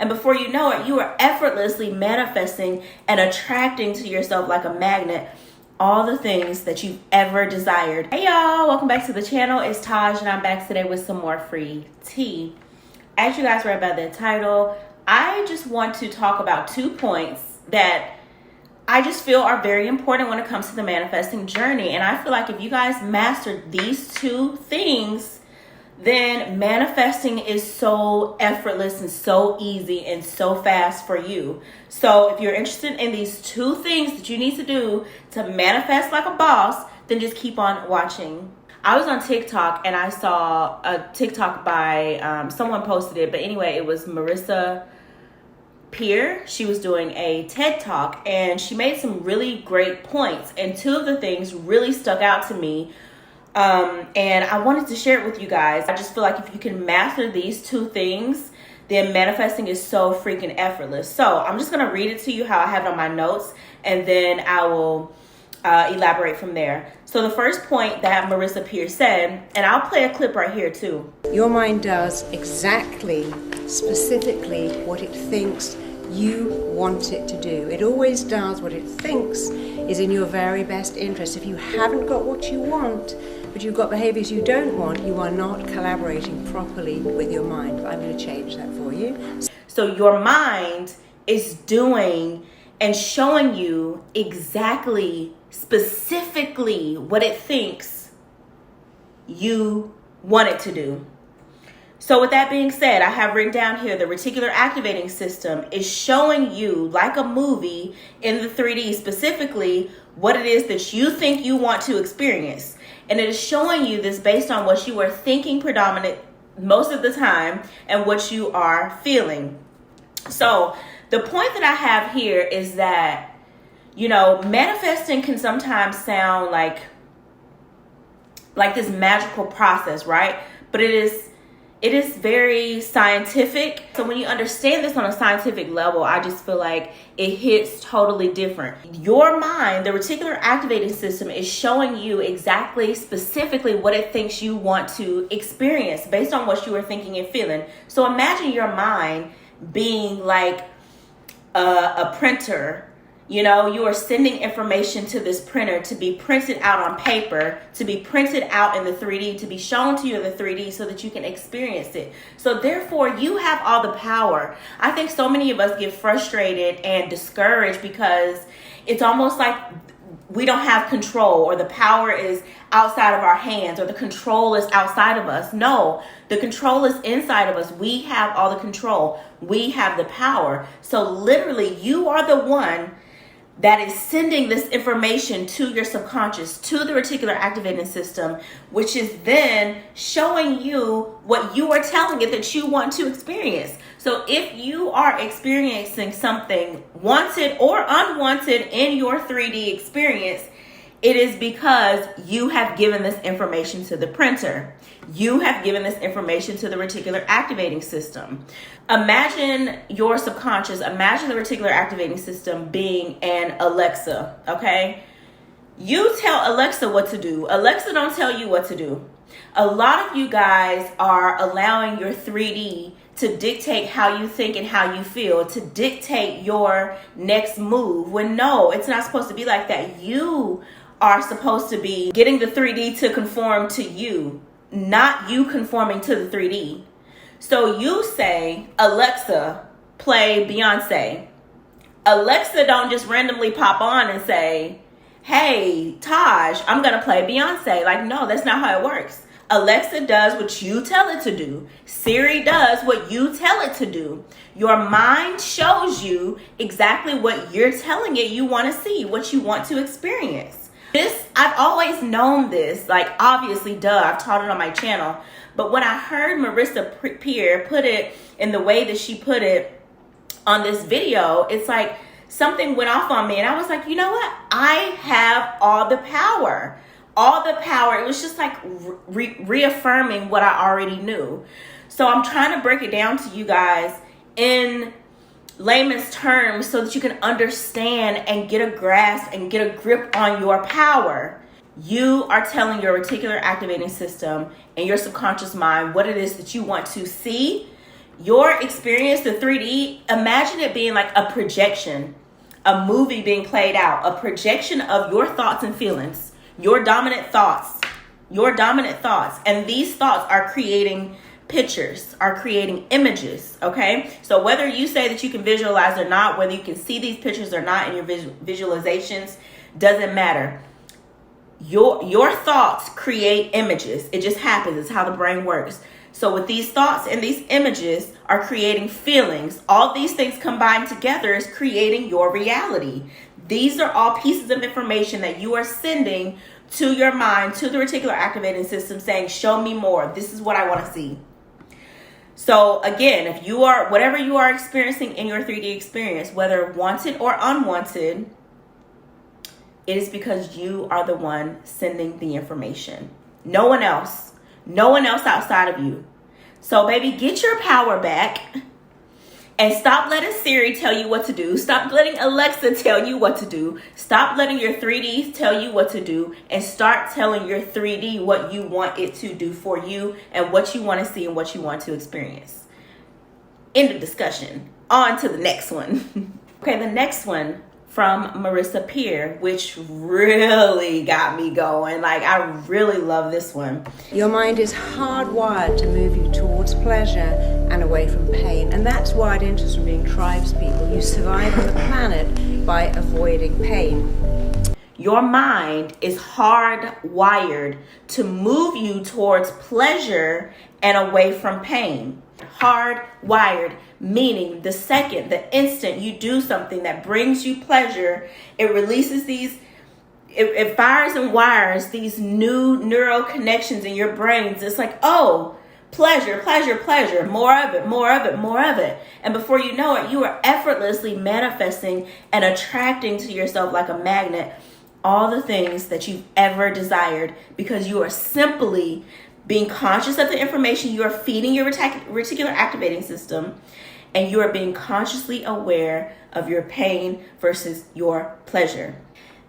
And before you know it, you are effortlessly manifesting and attracting to yourself like a magnet all the things that you've ever desired. Hey y'all, welcome back to the channel. It's Taj and I'm back today with some more free tea. As you guys read by the title, I just want to talk about 2 points that I just feel are very important when it comes to the manifesting journey. And I feel like if you guys master these 2 things, then manifesting is so effortless and so easy and so fast for you. So if you're interested in these 2 things that you need to do to manifest like a boss, then just keep on watching. I was on TikTok and I saw a TikTok by someone posted it, but anyway, it was Marissa Peer. She was doing a TED Talk and she made some really great points, and 2 of the things really stuck out to me. And I wanted to share it with you guys. I just feel like if you can master these 2 things, then manifesting is so freaking effortless. So I'm just going to read it to you how I have it on my notes, and then I will elaborate from there. So the first point that Marissa Peer said, and I'll play a clip right here too. Your mind does exactly, specifically what it thinks you want it to do. It always does what it thinks is in your very best interest. If you haven't got what you want, but you've got behaviors you don't want, you are not collaborating properly with your mind. I'm going to change that for you. So your mind is doing and showing you exactly, specifically what it thinks you want it to do. So with that being said, I have written down here the reticular activating system is showing you, like a movie in the 3D, specifically what it is that you think you want to experience. And it is showing you this based on what you are thinking predominant most of the time and what you are feeling. So the point that I have here is that, you know, manifesting can sometimes sound like this magical process, right? But it is very scientific. So when you understand this on a scientific level, I just feel like it hits totally different. Your mind, the reticular activating system, is showing you exactly, specifically what it thinks you want to experience based on what you are thinking and feeling. So imagine your mind being like a printer. You know, you are sending information to this printer to be printed out on paper, to be printed out in the 3D, to be shown to you in the 3D so that you can experience it. So therefore, you have all the power. I think so many of us get frustrated and discouraged because it's almost like we don't have control, or the power is outside of our hands, or the control is outside of us. No, the control is inside of us. We have all the control. We have the power. So literally, you are the one that is sending this information to your subconscious, to the reticular activating system, which is then showing you what you are telling it that you want to experience. So if you are experiencing something wanted or unwanted in your 3D experience, it is because you have given this information to the printer. You have given this information to the reticular activating system. Imagine your subconscious, imagine the reticular activating system being an Alexa, okay? You tell Alexa what to do. Alexa don't tell you what to do. A lot of you guys are allowing your 3D to dictate how you think and how you feel, to dictate your next move, when no, it's not supposed to be like that. You are supposed to be getting the 3D to conform to you, not you conforming to the 3D. So you say, Alexa, play Beyonce. Alexa don't just randomly pop on and say, hey, Taj, I'm going to play Beyonce. Like, no, that's not how it works. Alexa does what you tell it to do. Siri does what you tell it to do. Your mind shows you exactly what you're telling it you want to see, what you want to experience. This, I've always known this, like obviously, I've taught it on my channel. But when I heard Marissa Peer put it in the way that she put it on this video, it's like something went off on me. And I was like, you know what? I have all the power. All the power. It was just like reaffirming what I already knew. So I'm trying to break it down to you guys in layman's terms so that you can understand and get a grasp and get a grip on your power. You are telling your reticular activating system and your subconscious mind what it is that you want to see, Your experience, the 3D, imagine it being like a projection, a movie being played out, a projection of your thoughts and feelings, your dominant thoughts. And these thoughts are creating pictures, are creating images, okay? So whether you say that you can visualize or not, whether you can see these pictures or not in your visualizations, doesn't matter. Your thoughts create images. It just happens. It's how the brain works. So with these thoughts and these images are creating feelings. All these things combined together is creating your reality. These are all pieces of information that you are sending to your mind, to the reticular activating system, saying, show me more. This is what I want to see. So again, if you are, whatever you are experiencing in your 3D experience, whether wanted or unwanted, it is because you are the one sending the information. No one else outside of you. So baby, get your power back and stop letting Siri tell you what to do. Stop letting Alexa tell you what to do. Stop letting your 3D tell you what to do, and start telling your 3D what you want it to do for you and what you want to see and what you want to experience. End of discussion. On to the next one. Okay, the next one from Marissa Peer, which really got me going. Like, I really love this one. Your mind is hardwired to move you towards pleasure and away from pain. And that's wired into us from being tribes people. You survive on the planet by avoiding pain. Your mind is hardwired to move you towards pleasure and away from pain. Hardwired, meaning the second, the instant you do something that brings you pleasure, it releases it fires and wires these new neural connections in your brains. It's like, oh, pleasure, pleasure, pleasure, more of it, more of it, more of it. And before you know it, you are effortlessly manifesting and attracting to yourself like a magnet all the things that you've ever desired, because you are simply being conscious of the information you are feeding your reticular activating system, and you are being consciously aware of your pain versus your pleasure.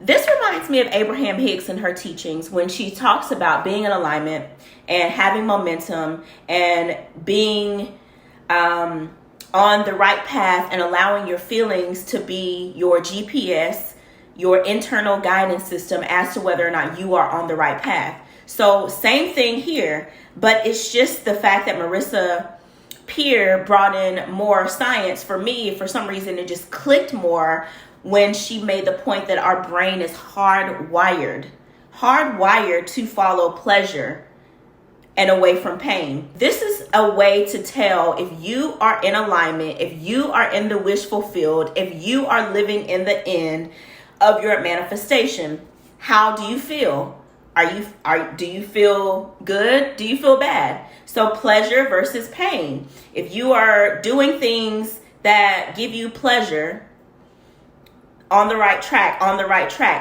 This reminds me of Abraham Hicks and her teachings when she talks about being in alignment and having momentum and being on the right path and allowing your feelings to be your GPS, your internal guidance system as to whether or not you are on the right path. So same thing here, but it's just the fact that Marissa Peer brought in more science. For me, for some reason, it just clicked more when she made the point that our brain is hardwired to follow pleasure and away from pain. This is a way to tell if you are in alignment, if you are in the wish fulfilled, if you are living in the end of your manifestation. How do you feel? Do you feel good? Do you feel bad? So pleasure versus pain. If you are doing things that give you pleasure, on the right track,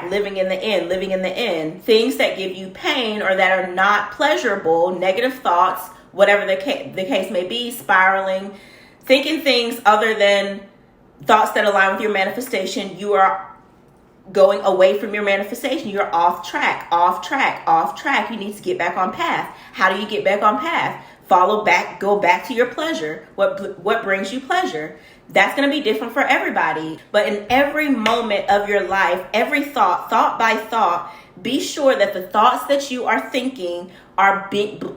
living in the end. Things that give you pain or that are not pleasurable, negative thoughts, whatever the case may be, spiraling, thinking things other than thoughts that align with your manifestation, you are going away from your manifestation. You're off track. You need to get back on path. How do you get back on path? Go back to your pleasure. What brings you pleasure? That's going to be different for everybody. But in every moment of your life, every thought by thought, be sure that the thoughts that you are thinking are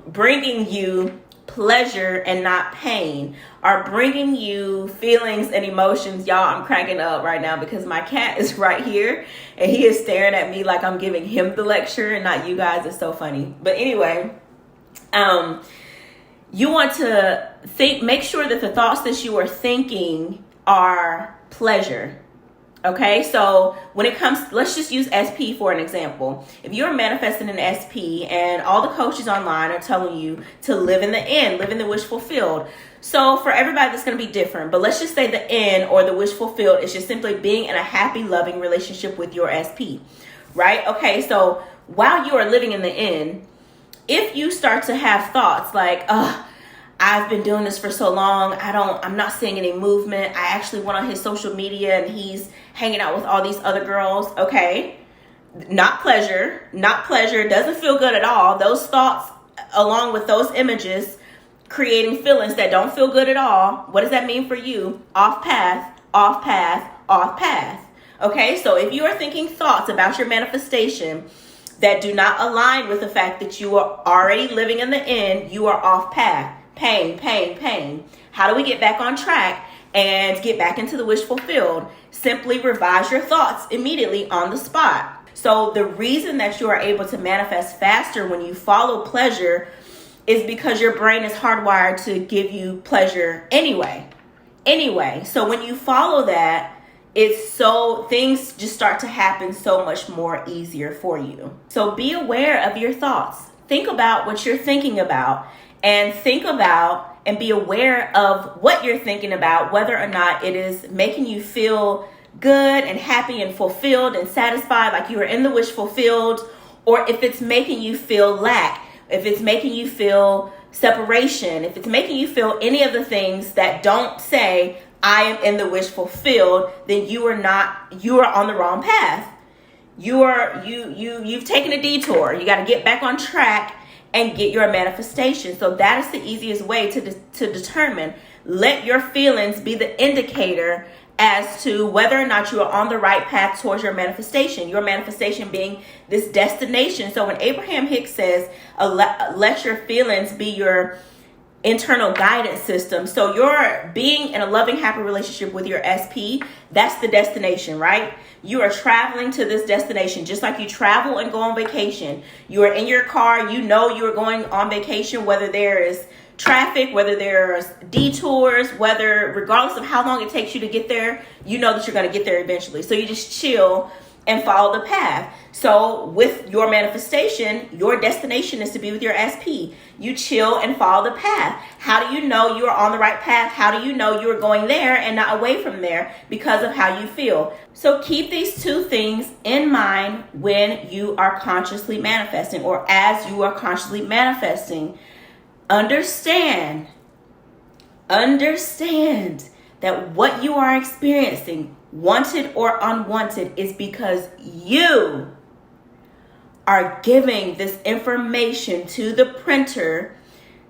bringing you pleasure and not pain, are bringing you feelings and emotions. Y'all, I'm cracking up right now because my cat is right here and he is staring at me like I'm giving him the lecture and not you guys. It's so funny. But anyway, you want to make sure that the thoughts that you are thinking are pleasure. Okay, so when it comes, let's just use SP for an example. If you're manifesting an SP and all the coaches online are telling you to live in the end, live in the wish fulfilled. So for everybody, that's going to be different. But let's just say the end or the wish fulfilled is just simply being in a happy, loving relationship with your SP, right? Okay, so while you are living in the end, if you start to have thoughts like, I've been doing this for so long, I'm not seeing any movement. I actually went on his social media and he's hanging out with all these other girls. Okay, not pleasure, doesn't feel good at all. Those thoughts along with those images creating feelings that don't feel good at all. What does that mean for you? Off path, off path, off path. Okay, so if you are thinking thoughts about your manifestation that do not align with the fact that you are already living in the end, you are off path. Pain, pain, pain. How do we get back on track and get back into the wish fulfilled? Simply revise your thoughts immediately on the spot. So the reason that you are able to manifest faster when you follow pleasure is because your brain is hardwired to give you pleasure anyway. So when you follow that, things just start to happen so much more easier for you. So be aware of your thoughts. Think about what you're thinking about, and think about and be aware of what you're thinking about, whether or not it is making you feel good and happy and fulfilled and satisfied, like you are in the wish fulfilled, or if it's making you feel lack, if it's making you feel separation, if it's making you feel any of the things that don't say, I am in the wish fulfilled, then you are on the wrong path. You've taken a detour. You got to get back on track and get your manifestation. So that is the easiest way to determine. Let your feelings be the indicator as to whether or not you are on the right path towards your manifestation being this destination. So when Abraham Hicks says, let your feelings be your internal guidance system. So you're being in a loving, happy relationship with your SP. That's the destination, right? You are traveling to this destination, just like you travel and go on vacation. You are in your car. You know you are going on vacation, whether there is traffic, whether there's detours, regardless of how long it takes you to get there, you know that you're going to get there eventually. So you just chill and follow the path. So with your manifestation, your destination is to be with your SP. You chill and follow the path. How do you know you are on the right path? How do you know you are going there and not away from there? Because of how you feel. So keep these two things in mind when you are consciously manifesting, or as you are consciously manifesting. Understand that what you are experiencing, wanted or unwanted, is because you are giving this information to the printer,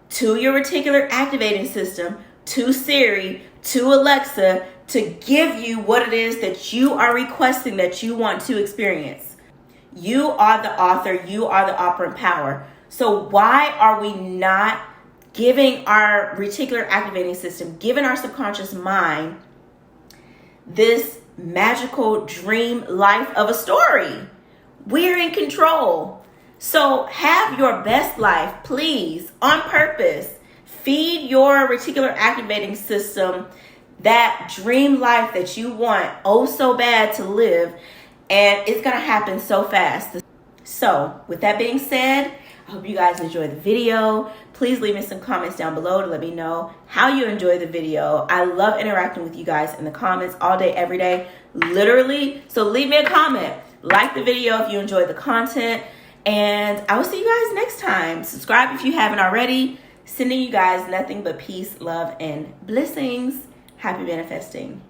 to your reticular activating system, to Siri, to Alexa, to give you what it is that you are requesting that you want to experience. You are the author. You are the operant power. So why are we not giving our reticular activating system, giving our subconscious mind this magical dream life of a story? We're in control. So have your best life, please, on purpose. Feed your reticular activating system that dream life that you want oh so bad to live, and it's going to happen so fast. So with that being said, I hope you guys enjoyed the video. Please leave me some comments down below to let me know how you enjoyed the video. I love interacting with you guys in the comments all day, every day, literally. So leave me a comment. Like the video if you enjoyed the content. And I will see you guys next time. Subscribe if you haven't already. Sending you guys nothing but peace, love, and blessings. Happy manifesting.